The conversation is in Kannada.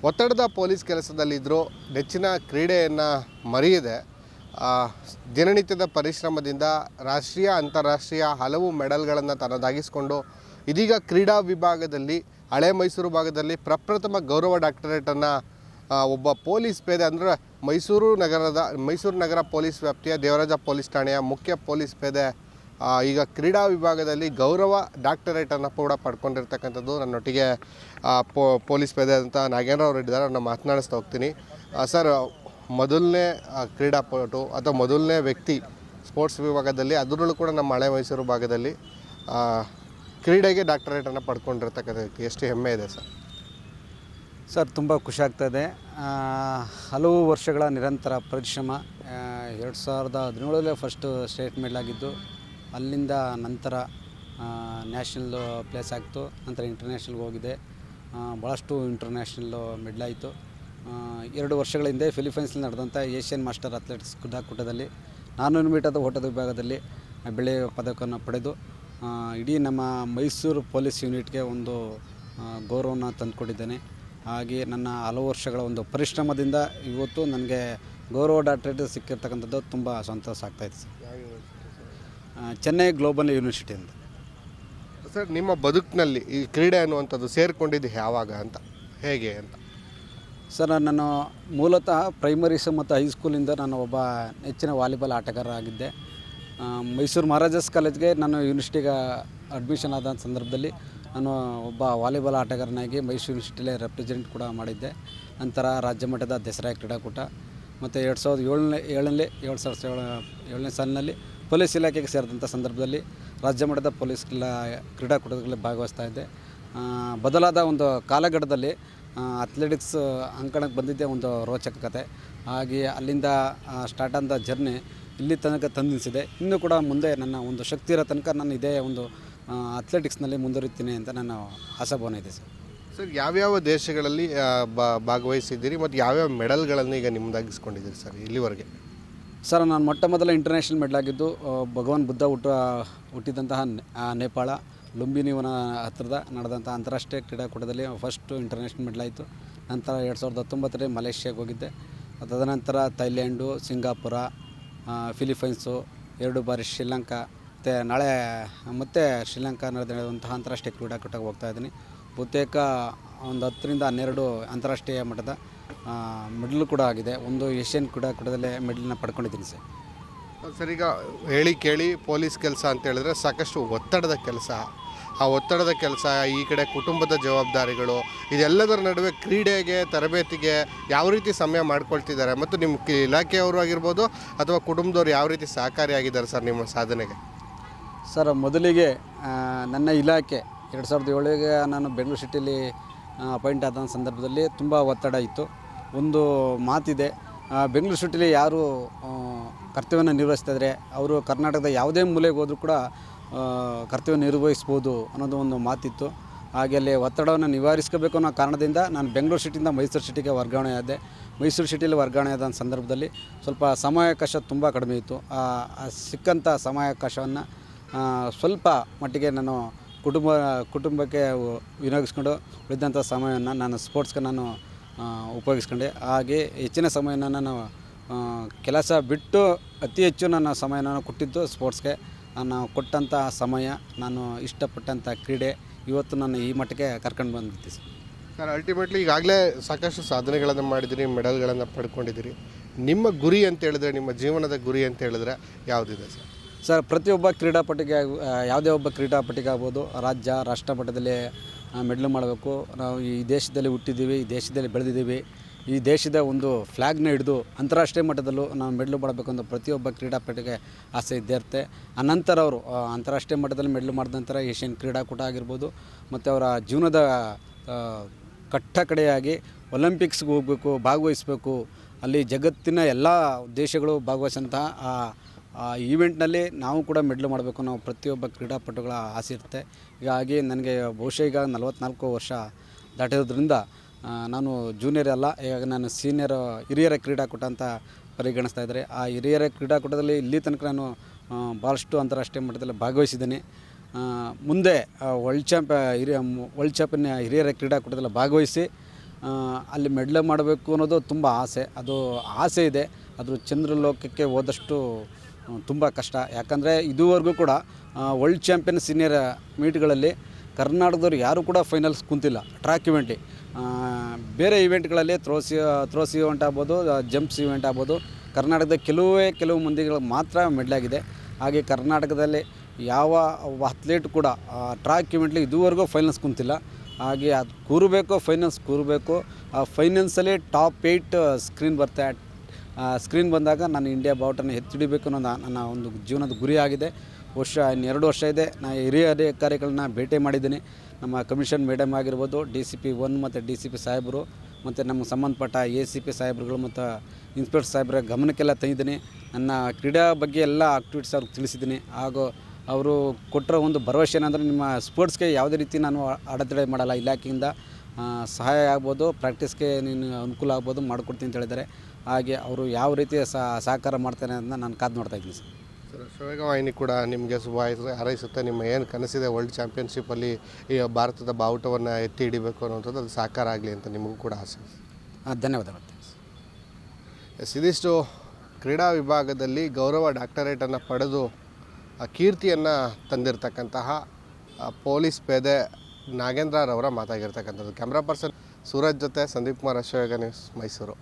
ಒತ್ತಡದ ಪೊಲೀಸ್ ಕೆಲಸದಲ್ಲಿದ್ದರೂ ನೆಚ್ಚಿನ ಕ್ರೀಡೆಯನ್ನು ಮರೆಯದೆ ದಿನನಿತ್ಯದ ಪರಿಶ್ರಮದಿಂದ ರಾಷ್ಟ್ರೀಯ ಅಂತಾರಾಷ್ಟ್ರೀಯ ಹಲವು ಮೆಡಲ್ಗಳನ್ನು ತನ್ನದಾಗಿಸಿಕೊಂಡು ಇದೀಗ ಕ್ರೀಡಾ ವಿಭಾಗದಲ್ಲಿ ಹಳೆ ಮೈಸೂರು ಭಾಗದಲ್ಲಿ ಪ್ರಪ್ರಥಮ ಗೌರವ ಡಾಕ್ಟರೇಟನ್ನು ಒಬ್ಬ ಪೊಲೀಸ್ ಪೇದೆ ಅಂದರೆ ಮೈಸೂರು ನಗರ ಪೊಲೀಸ್ ವ್ಯಾಪ್ತಿಯ ದೇವರಾಜ ಪೊಲೀಸ್ ಠಾಣೆಯ ಮುಖ್ಯ ಪೊಲೀಸ್ ಪೇದೆ ಈಗ ಕ್ರೀಡಾ ವಿಭಾಗದಲ್ಲಿ ಗೌರವ ಡಾಕ್ಟರೇಟನ್ನು ಕೂಡ ಪಡ್ಕೊಂಡಿರ್ತಕ್ಕಂಥದ್ದು. ನನ್ನೊಟ್ಟಿಗೆ ಪೊಲೀಸ್ ಪೇದೆ ಅಂತ ನಾಗೇಂದ್ರ ಅವರು ಇದ್ದಾರೆ. ನಾನು ಮಾತನಾಡಿಸ್ತಾ ಹೋಗ್ತೀನಿ. ಸರ್, ಮೊದಲನೇ ಕ್ರೀಡಾಪಟು ಅಥವಾ ಮೊದಲನೇ ವ್ಯಕ್ತಿ ಸ್ಪೋರ್ಟ್ಸ್ ವಿಭಾಗದಲ್ಲಿ, ಅದರಲ್ಲೂ ಕೂಡ ನಮ್ಮ ಹಳೆ ಮೈಸೂರು ಭಾಗದಲ್ಲಿ ಕ್ರೀಡೆಗೆ ಡಾಕ್ಟರೇಟನ್ನು ಪಡ್ಕೊಂಡಿರ್ತಕ್ಕಂಥ ವ್ಯಕ್ತಿ, ಎಷ್ಟು ಹೆಮ್ಮೆ ಇದೆ ಸರ್? ಸರ್, ತುಂಬ ಖುಷಿ ಆಗ್ತಾಯಿದೆ. ಹಲವು ವರ್ಷಗಳ ನಿರಂತರ ಪರಿಶ್ರಮ. 2017 ಫಸ್ಟು ಸ್ಟೇಟ್ ಮೆಡಲ್ ಆಗಿದ್ದು, ಅಲ್ಲಿಂದ ನಂತರ ನ್ಯಾಷನಲ್ ಪ್ಲೇಸ್ ಆಗ್ತು, ನಂತರ ಇಂಟರ್ನ್ಯಾಷನಲ್ಗೆ ಹೋಗಿದೆ. ಭಾಳಷ್ಟು ಇಂಟರ್ನ್ಯಾಷನಲ್ ಮೆಡಲ್ ಆಯಿತು. 2 ವರ್ಷಗಳ ಹಿಂದೆ ಫಿಲಿಪೈನ್ಸ್ನಲ್ಲಿ ನಡೆದಂಥ ಏಷ್ಯನ್ ಮಾಸ್ಟರ್ ಅಥ್ಲೆಟಿಕ್ಸ್ ಕ್ರೀಡಾಕೂಟದಲ್ಲಿ 400 ಮೀಟರ್ ಓಟದ ವಿಭಾಗದಲ್ಲಿ ಬೆಳ್ಳಿಯ ಪದಕವನ್ನು ಪಡೆದು ಇಡೀ ನಮ್ಮ ಮೈಸೂರು ಪೊಲೀಸ್ ಯೂನಿಟ್ಗೆ ಒಂದು ಗೌರವವನ್ನು ತಂದುಕೊಟ್ಟಿದ್ದೇನೆ. ಹಾಗೆ ನನ್ನ ಹಲವು ವರ್ಷಗಳ ಒಂದು ಪರಿಶ್ರಮದಿಂದ ಇವತ್ತು ನನಗೆ ಗೌರವ ಡಾಕ್ಟರೇಟ್ ಸಿಕ್ಕಿರ್ತಕ್ಕಂಥದ್ದು ತುಂಬ ಸಂತೋಷ ಆಗ್ತಾಯಿದೆ ಸರ್. ಚೆನ್ನೈ ಗ್ಲೋಬಲ್ ಯೂನಿವರ್ಸಿಟಿ ಅಂತ. ಸರ್, ನಿಮ್ಮ ಬದುಕಿನಲ್ಲಿ ಈ ಕ್ರೀಡೆ ಅನ್ನುವಂಥದ್ದು ಸೇರಿಕೊಂಡಿದ್ದು ಯಾವಾಗ ಅಂತ, ಹೇಗೆ ಅಂತ? ಸರ್, ನಾನು ಮೂಲತಃ ಪ್ರೈಮರೀಸ್ ಮತ್ತು ಹೈಸ್ಕೂಲಿಂದ ನಾನು ಒಬ್ಬ ನೆಚ್ಚಿನ ವಾಲಿಬಾಲ್ ಆಟಗಾರ ಆಗಿದ್ದೆ. ಮೈಸೂರು ಮಹಾರಾಜಾಸ್ ಕಾಲೇಜ್ಗೆ ನಾನು ಯೂನಿವರ್ಸಿಟಿಗೆ ಅಡ್ಮಿಷನ್ ಆದ ಸಂದರ್ಭದಲ್ಲಿ ನಾನು ಒಬ್ಬ ವಾಲಿಬಾಲ್ ಆಟಗಾರನಾಗಿ ಮೈಸೂರು ಯೂನಿವರ್ಸಿಟಿಲೇ ರೆಪ್ರೆಸೆಂಟ್ ಕೂಡ ಮಾಡಿದ್ದೆ. ನಂತರ ರಾಜ್ಯ ಮಟ್ಟದ ದಸರಾ ಕ್ರೀಡಾಕೂಟ ಮತ್ತು 2007ನೇ ಸಾಲಿನಲ್ಲಿ ಪೊಲೀಸ್ ಇಲಾಖೆಗೆ ಸೇರಿದಂಥ ಸಂದರ್ಭದಲ್ಲಿ ರಾಜ್ಯ ಮಟ್ಟದ ಪೊಲೀಸ್ ಕ್ರೀಡಾಕೂಟದಲ್ಲಿ ಭಾಗವಹಿಸ್ತಾ ಇದ್ದೆ. ಬದಲಾದ ಒಂದು ಕಾಲಘಟ್ಟದಲ್ಲಿ ಅಥ್ಲೆಟಿಕ್ಸ್ ಅಂಕಣಕ್ಕೆ ಬಂದಿದ್ದೇ ಒಂದು ರೋಚಕ ಕತೆ. ಹಾಗೆ ಅಲ್ಲಿಂದ ಸ್ಟಾರ್ಟ್ ಆದ ಜರ್ನಿ ಇಲ್ಲಿ ತನಕ ತಂದಿಸಿದೆ. ಇನ್ನೂ ಕೂಡ ಮುಂದೆ ನನ್ನ ಒಂದು ಶಕ್ತಿ ಇರೋ ತನಕ ನಾನು ಇದೇ ಒಂದು ಅಥ್ಲೆಟಿಕ್ಸ್ನಲ್ಲಿ ಮುಂದುವರಿತೀನಿ ಅಂತ ನನ್ನ ಆಶಾಭಾವನೆ ಇದೆ ಸರ್. ಸರ್, ಯಾವ್ಯಾವ ದೇಶಗಳಲ್ಲಿ ಭಾಗವಹಿಸಿದ್ದೀರಿ ಮತ್ತು ಯಾವ್ಯಾವ ಮೆಡಲ್ಗಳನ್ನು ಈಗ ನಿಮ್ಮದಾಗಿಸ್ಕೊಂಡಿದ್ದೀರಿ ಸರ್ ಇಲ್ಲಿವರೆಗೆ? ಸರ್, ನಾನು ಮೊಟ್ಟ ಮೊದಲ ಇಂಟರ್ನ್ಯಾಷನಲ್ ಮೆಡಲ್ ಆಗಿದ್ದು ಭಗವಾನ್ ಬುದ್ಧ ಹುಟ್ಟಿದಂತಹ ನೇಪಾಳ ಲುಂಬಿನಿವನ ಹತ್ತಿರದ ನಡೆದಂಥ ಅಂತಾರಾಷ್ಟ್ರೀಯ ಕ್ರೀಡಾಕೂಟದಲ್ಲಿ ಫಸ್ಟು ಇಂಟರ್ನ್ಯಾಷನಲ್ ಮೆಡಲ್ ಆಯಿತು. ನಂತರ 2019ರಲ್ಲಿ ಮಲೇಷ್ಯಾಗೆ ಹೋಗಿದ್ದೆ. ತದನಂತರ ಥೈಲ್ಯಾಂಡು, ಸಿಂಗಾಪುರ, ಫಿಲಿಪೈನ್ಸು, 2 ಬಾರಿ ಶ್ರೀಲಂಕಾ, ಮತ್ತು ನಾಳೆ ಮತ್ತೆ ಶ್ರೀಲಂಕಾ ನಡೆದಂತಹ ಅಂತಾರಾಷ್ಟ್ರೀಯ ಕ್ರೀಡಾಕೂಟಕ್ಕೆ ಹೋಗ್ತಾಯಿದ್ದೀನಿ. ಬಹುತೇಕ ಒಂದು 10ರಿಂದ 12 ಅಂತಾರಾಷ್ಟ್ರೀಯ ಮಟ್ಟದ ಮೆಡಲ್ ಕೂಡ ಆಗಿದೆ. ಒಂದು ಏಷ್ಯನ್ ಕ್ರೀಡಾಕೂಟದಲ್ಲೇ ಮೆಡಲನ್ನ ಪಡ್ಕೊಂಡಿದ್ದೀನಿ ಸರ್. ಸರ್, ಈಗ ಹೇಳಿ ಕೇಳಿ ಪೊಲೀಸ್ ಕೆಲಸ ಅಂತ ಹೇಳಿದ್ರೆ ಸಾಕಷ್ಟು ಒತ್ತಡದ ಕೆಲಸ. ಆ ಒತ್ತಡದ ಕೆಲಸ, ಈ ಕಡೆ ಕುಟುಂಬದ ಜವಾಬ್ದಾರಿಗಳು, ಇದೆಲ್ಲದರ ನಡುವೆ ಕ್ರೀಡೆಗೆ ತರಬೇತಿಗೆ ಯಾವ ರೀತಿ ಸಮಯ ಮಾಡ್ಕೊಳ್ತಿದ್ದಾರೆ ಮತ್ತು ನಿಮ್ಮ ಇಲಾಖೆಯವರು ಆಗಿರ್ಬೋದು ಅಥವಾ ಕುಟುಂಬದವ್ರು ಯಾವ ರೀತಿ ಸಹಕಾರಿಯಾಗಿದ್ದಾರೆ ಸರ್ ನಿಮ್ಮ ಸಾಧನೆಗೆ? ಸರ್, ಮೊದಲಿಗೆ ನನ್ನ ಇಲಾಖೆ 2007ಗೆ ನಾನು ಬೆಂಗಳೂರು ಸಿಟಿಯಲ್ಲಿ ಅಪಾಯಿಂಟ್ ಆದ ಸಂದರ್ಭದಲ್ಲಿ ತುಂಬ ಒತ್ತಡ ಇತ್ತು. ಒಂದು ಮಾತಿದೆ, ಬೆಂಗಳೂರು ಸಿಟಿಲಿ ಯಾರು ಕರ್ತವ್ಯವನ್ನು ನಿರ್ವಹಿಸ್ತಾಯಿದ್ರೆ ಅವರು ಕರ್ನಾಟಕದ ಯಾವುದೇ ಮೂಲೆಗೆ ಹೋದರೂ ಕೂಡ ಕರ್ತವ್ಯ ನಿರ್ವಹಿಸ್ಬೋದು ಅನ್ನೋದು ಒಂದು ಮಾತಿತ್ತು. ಹಾಗೆ ಅಲ್ಲಿ ಒತ್ತಡವನ್ನು ನಿವಾರಿಸ್ಕೋಬೇಕು ಅನ್ನೋ ಕಾರಣದಿಂದ ನಾನು ಬೆಂಗಳೂರು ಸಿಟಿಯಿಂದ ಮೈಸೂರು ಸಿಟಿಗೆ ವರ್ಗಾವಣೆ ಆದೆ. ಮೈಸೂರು ಸಿಟಿಯಲ್ಲಿ ವರ್ಗಾವಣೆ ಆದ ಸಂದರ್ಭದಲ್ಲಿ ಸ್ವಲ್ಪ ಸಮಯಾವಕಾಶ ತುಂಬ ಕಡಿಮೆ ಇತ್ತು. ಸಿಕ್ಕಂಥ ಸಮಯಾವಕಾಶವನ್ನು ಸ್ವಲ್ಪ ಮಟ್ಟಿಗೆ ನಾನು ಕುಟುಂಬಕ್ಕೆ ವಿನಿಯೋಗಿಸ್ಕೊಂಡು ಉಳಿದಂಥ ಸಮಯವನ್ನು ನಾನು ಸ್ಪೋರ್ಟ್ಸ್ಗೆ ನಾನು ಉಪಯೋಗಿಸ್ಕೊಂಡೆ. ಹಾಗೆ ಹೆಚ್ಚಿನ ಸಮಯನ ನಾನು ಕೆಲಸ ಬಿಟ್ಟು ಅತಿ ಹೆಚ್ಚು ನನ್ನ ಸಮಯನ ಕೊಟ್ಟಿದ್ದು ಸ್ಪೋರ್ಟ್ಸ್ಗೆ. ನಾನು ಕೊಟ್ಟಂಥ ಸಮಯ, ನಾನು ಇಷ್ಟಪಟ್ಟಂಥ ಕ್ರೀಡೆ ಇವತ್ತು ನಾನು ಈ ಮಟ್ಟಕ್ಕೆ ಕರ್ಕೊಂಡು ಬಂದಿದ್ದೆ ಸರ್. ಅಲ್ಟಿಮೇಟ್ಲಿ ಈಗಾಗಲೇ ಸಾಕಷ್ಟು ಸಾಧನೆಗಳನ್ನು ಮಾಡಿದಿರಿ, ಮೆಡಲ್ಗಳನ್ನು ಪಡ್ಕೊಂಡಿದ್ದೀರಿ. ನಿಮ್ಮ ಗುರಿ ಅಂತ ಹೇಳಿದ್ರೆ, ನಿಮ್ಮ ಜೀವನದ ಗುರಿ ಅಂತ ಹೇಳಿದ್ರೆ ಯಾವುದಿದೆ ಸರ್? ಸರ್, ಪ್ರತಿಯೊಬ್ಬ ಕ್ರೀಡಾಪಟುಗೆ ಯಾವುದೇ ಒಬ್ಬ ಕ್ರೀಡಾಪಟುಗೆ ಆಗ್ಬೋದು, ರಾಷ್ಟ್ರ ಮಟ್ಟದಲ್ಲಿ ಮೆಡಲ್ ಮಾಡಬೇಕು. ನಾವು ಈ ದೇಶದಲ್ಲಿ ಹುಟ್ಟಿದ್ದೀವಿ, ಈ ದೇಶದಲ್ಲಿ ಬೆಳೆದಿದ್ದೀವಿ, ಈ ದೇಶದ ಒಂದು ಫ್ಲ್ಯಾಗ್ನ ಹಿಡಿದು ಅಂತಾರಾಷ್ಟ್ರೀಯ ಮಟ್ಟದಲ್ಲೂ ನಾವು ಮೆಡಲ್ ಮಾಡಬೇಕು ಅಂತ ಪ್ರತಿಯೊಬ್ಬ ಕ್ರೀಡಾಪಟುಗೆ ಆಸೆ ಇದ್ದೇ ಇರುತ್ತೆ. ಅನಂತರ ಅವರು ಅಂತಾರಾಷ್ಟ್ರೀಯ ಮಟ್ಟದಲ್ಲಿ ಮೆಡಲ್ ಮಾಡಿದ ನಂತರ ಏಷ್ಯನ್ ಕ್ರೀಡಾಕೂಟ ಆಗಿರ್ಬೋದು ಮತ್ತು ಅವರ ಜೀವನದ ಕಡೆಯಾಗಿ ಒಲಿಂಪಿಕ್ಸ್ಗೆ ಹೋಗಬೇಕು, ಭಾಗವಹಿಸಬೇಕು. ಅಲ್ಲಿ ಜಗತ್ತಿನ ಎಲ್ಲ ದೇಶಗಳು ಭಾಗವಹಿಸಂತಹ ಆ ಈವೆಂಟ್ನಲ್ಲಿ ನಾವು ಕೂಡ ಮೆಡಲ್ ಮಾಡಬೇಕು ನಾವು ಪ್ರತಿಯೊಬ್ಬ ಕ್ರೀಡಾಪಟುಗಳ ಆಸೆ ಇರುತ್ತೆ. ಹೀಗಾಗಿ ನನಗೆ ಬಹುಶಃ ಈಗ 44 ವರ್ಷ ದಾಟಿರೋದ್ರಿಂದ ನಾನು ಜೂನಿಯರ್ ಅಲ್ಲ, ಈಗ ನಾನು ಹಿರಿಯರ ಕ್ರೀಡಾಕೂಟ ಅಂತ ಪರಿಗಣಿಸ್ತಾ ಇದ್ದಾರೆ. ಆ ಹಿರಿಯರ ಕ್ರೀಡಾಕೂಟದಲ್ಲಿ ಇಲ್ಲಿ ತನಕ ನಾನು ಭಾಳಷ್ಟು ಅಂತಾರಾಷ್ಟ್ರೀಯ ಮಟ್ಟದಲ್ಲಿ ಭಾಗವಹಿಸಿದ್ದೀನಿ. ಮುಂದೆ ವರ್ಲ್ಡ್ ಚಾಂಪಿಯನ್ ಹಿರಿಯರ ಕ್ರೀಡಾಕೂಟದಲ್ಲಿ ಭಾಗವಹಿಸಿ ಅಲ್ಲಿ ಮೆಡ್ಲ್ ಮಾಡಬೇಕು ಅನ್ನೋದು ತುಂಬ ಆಸೆ. ಅದು ಆಸೆ ಇದೆ. ಅದು ಚಂದ್ರಲೋಕಕ್ಕೆ ಹೋದಷ್ಟು ತುಂಬ ಕಷ್ಟ. ಯಾಕಂದರೆ ಇದುವರೆಗೂ ಕೂಡ ವರ್ಲ್ಡ್ ಚಾಂಪಿಯನ್ ಸೀನಿಯರ್ ಮೀಟ್ಗಳಲ್ಲಿ ಕರ್ನಾಟಕದವ್ರು ಯಾರೂ ಕೂಡ ಫೈನಲ್ಸ್ ಕುಂತಿಲ್ಲ ಟ್ರ್ಯಾಕ್ ಇವೆಂಟ್ಲಿ. ಬೇರೆ ಇವೆಂಟ್ಗಳಲ್ಲಿ ಥ್ರೋಸ್ ಇವೆಂಟ್ ಆಗ್ಬೋದು, ಜಂಪ್ಸ್ ಇವೆಂಟ್ ಆಗ್ಬೋದು, ಕರ್ನಾಟಕದ ಕೆಲವು ಮಂದಿಗಳು ಮಾತ್ರ ಮೆಡ್ಲಾಗಿದೆ. ಹಾಗೆ ಕರ್ನಾಟಕದಲ್ಲಿ ಯಾವ ಅಥ್ಲೀಟ್ ಕೂಡ ಟ್ರ್ಯಾಕ್ ಇವೆಂಟ್ಲಿ ಇದುವರೆಗೂ ಫೈನಲ್ಸ್ ಕುಂತಿಲ್ಲ. ಹಾಗೆ ಅದು ಫೈನಲ್ಸ್ ಕೂರಬೇಕು. ಆ ಫೈನಲ್ಸಲ್ಲಿ ಟಾಪ್ 8 ಸ್ಕ್ರೀನ್ ಬಂದಾಗ ನಾನು ಇಂಡಿಯಾ ಬಾವುಟನ ಎತ್ತಿಡಬೇಕು ಅನ್ನೋದು ನನ್ನ ಒಂದು ಜೀವನದ ಗುರಿ ಆಗಿದೆ. ಇನ್ನೆರಡು ವರ್ಷ ಇದೆ. ನಾನು ಹಿರಿಯ ಅಧಿಕಾರಿಗಳನ್ನ ಭೇಟಿ ಮಾಡಿದ್ದೀನಿ. ನಮ್ಮ ಕಮಿಷನ್ ಮೇಡಮ್ ಆಗಿರ್ಬೋದು, DCP 1 ಮತ್ತು DCP ಸಾಹೇಬರು ಮತ್ತು ನಮಗೆ ಸಂಬಂಧಪಟ್ಟ ACP ಸಾಹೇಬ್ರುಗಳು ಮತ್ತು ಇನ್ಸ್ಪೆಕ್ಟರ್ ಸಾಹೇಬ್ರ ಗಮನಕ್ಕೆಲ್ಲ ತಂದಿದ್ದೀನಿ. ನನ್ನ ಕ್ರೀಡಾ ಬಗ್ಗೆ ಎಲ್ಲ ಆಕ್ಟಿವಿಟೀಸ್ ಅವ್ರಿಗೆ ತಿಳಿಸಿದ್ದೀನಿ. ಹಾಗೂ ಅವರು ಕೊಟ್ಟಿರೋ ಒಂದು ಭರವಸೆ ಏನಂದರೆ, ನಿಮ್ಮ ಸ್ಪೋರ್ಟ್ಸ್ಗೆ ಯಾವುದೇ ರೀತಿ ನಾನು ಅಡೆತಡೆ ಮಾಡಲ್ಲ, ಇಲಾಖೆಯಿಂದ ಸಹಾಯ ಆಗ್ಬೋದು, ಪ್ರಾಕ್ಟೀಸ್ಗೆ ನೀನು ಅನುಕೂಲ ಆಗ್ಬೋದು ಮಾಡಿಕೊಡ್ತೀನಿ ಅಂತ ಹೇಳಿದ್ದಾರೆ. ಹಾಗೆ ಅವರು ಯಾವ ರೀತಿ ಸಹಕಾರ ಮಾಡ್ತಾರೆ ಅಂತ ನಾನು ಕಾದು ನೋಡ್ತಾ ಇದ್ದೀನಿ ಸರ್. ವೇಗವಾಹಿನಿ ಕೂಡ ನಿಮಗೆ ಶುಭ ಹಾರೈಸುತ್ತೆ. ನಿಮ್ಮ ಏನು ಕನಸಿದೆ ವರ್ಲ್ಡ್ ಚಾಂಪಿಯನ್ಶಿಪ್ಪಲ್ಲಿ ಈ ಭಾರತದ ಬಾವುಟವನ್ನು ಎತ್ತಿ ಹಿಡಿಬೇಕು ಅನ್ನೋಂಥದ್ದು ಅದು ಸಾಕಾರ ಆಗಲಿ ಅಂತ ನಿಮಗೂ ಕೂಡ ಆಸೆ. ಧನ್ಯವಾದಗಳು. ಇದಿಷ್ಟು ಕ್ರೀಡಾ ವಿಭಾಗದಲ್ಲಿ ಗೌರವ ಡಾಕ್ಟರೇಟನ್ನು ಪಡೆದು ಕೀರ್ತಿಯನ್ನು ತಂದಿರತಕ್ಕಂತಹ ಪೊಲೀಸ್ ಪೇದೆ ನಾಗೇಂದ್ರರವರ ಮಾತಾಗಿರ್ತಕ್ಕಂಥದ್ದು. ಕ್ಯಾಮ್ರಾ ಪರ್ಸನ್ ಸೂರಜ್ ಜೊತೆ ಸಂದೀಪ್ ಕುಮಾರ್, ಅಶ್ವವೇಗ ನ್ಯೂಸ್, ಮೈಸೂರು.